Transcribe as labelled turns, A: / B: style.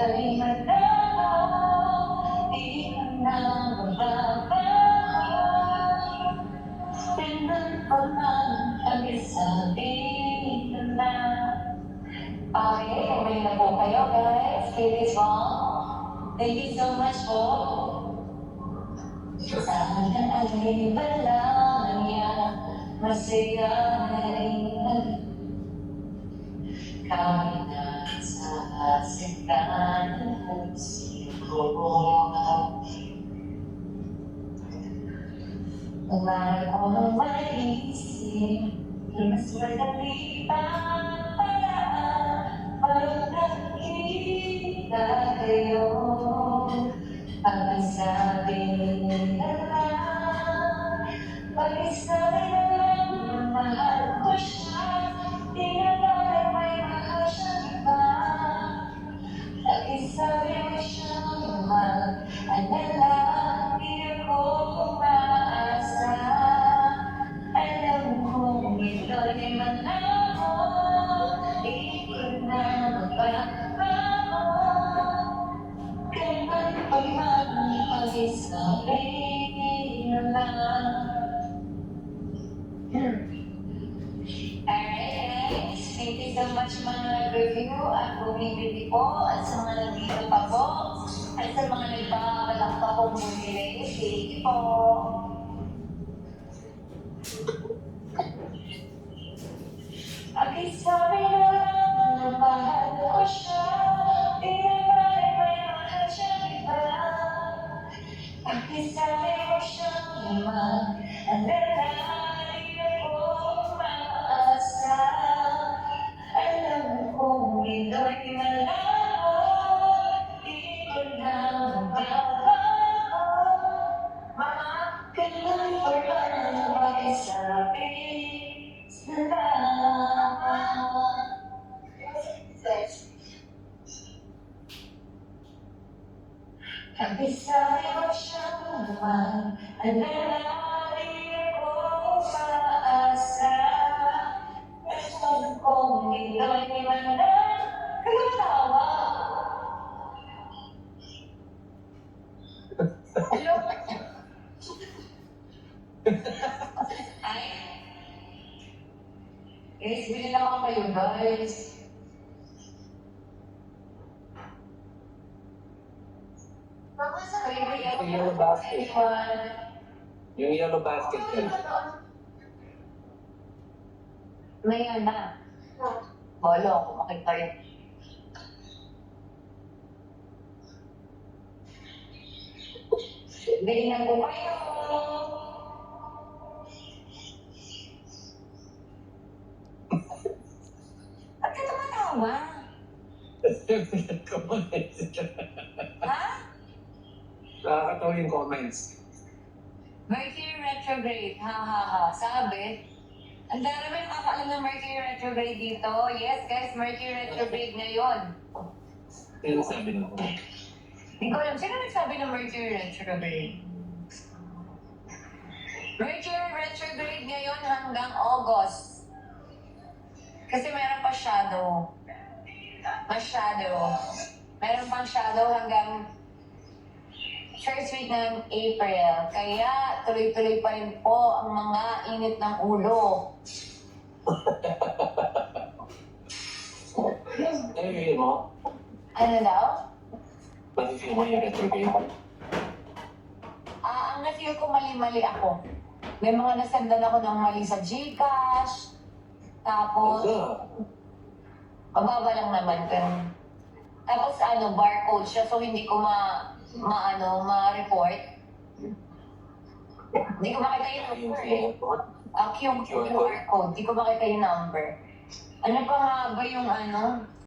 A: ay manalo, di ka na mababa. Tingnan ko lang ang isabi ka na. Okay, may na po kayo guys. It is wrong. Thank you so much po. Saan ka ay malaman niya, masaya na rin. Kahit na sa sitan ng puso ko. Wala akong maisip, mas madali ang paraan para nakita kayo. Pag-isabi na lang, pag-isabi na lang na mahal ko siya, di na tayo may mahal siyang iba. Pag-isabi mo siyang mag-alala, di ako umaasa. Alam kong ito'y malabo, di ko na magbabago. Kailan pa man pag-isabi na lang. Alright guys, thank you so much mga nag-review at bumibili po at sa mga nandito pa po at sa mga nagbabalak pa pong bumili. Thank you po. Pag-isabi na lang na mahal ko siya, di naman ay may mahal siyang iba. Pag-isabi mo siyang mag-alala, di ako umaasa. Alam kong ito'y malabo, di ko na mababago. Kailan pa man pag-isabi na lang. Pag-isabi mo siyang mag-alala, di ako umaasa. Alam kong ito'y malabo. Kaya tawa. Hello? Ay? Guys, bili naman kayo guys.
B: Yung yellow basket. Yung yellow basket yan.
A: Mayan na. Bolo, kumakit kayo. Ganyan po kayo. Ba't ka tumatawa? Ha?
B: Nakakatawa yung comments.
A: Mercury retrograde, ha ha ha. Sabi, ang dami nakakaalam ng Mercury retrograde dito. Yes guys, Mercury retrograde ngayon.
B: Sino sabi nito?
A: Hindi ko alam, sino nagsabi ng Mercury retrograde? Mercury retrograde ngayon hanggang August. Kasi meron pa shadow. Meron pang shadow hanggang first week ng April. Kaya tuloy-tuloy pa rin po ang mga init ng ulo.
B: Ay, mo?
A: Ano daw?
B: Masisino yung retrograde?
A: Ang na-feel ko mali-mali ako. May mga nasendan ako ng mali sa Gcash. Tapos, mababa lang naman. Pero, tapos barcode siya. So, hindi ko ma-report. Hindi ko makita yung number eh. QR code. Hindi ko makita yung number. Ano pa nga ba yung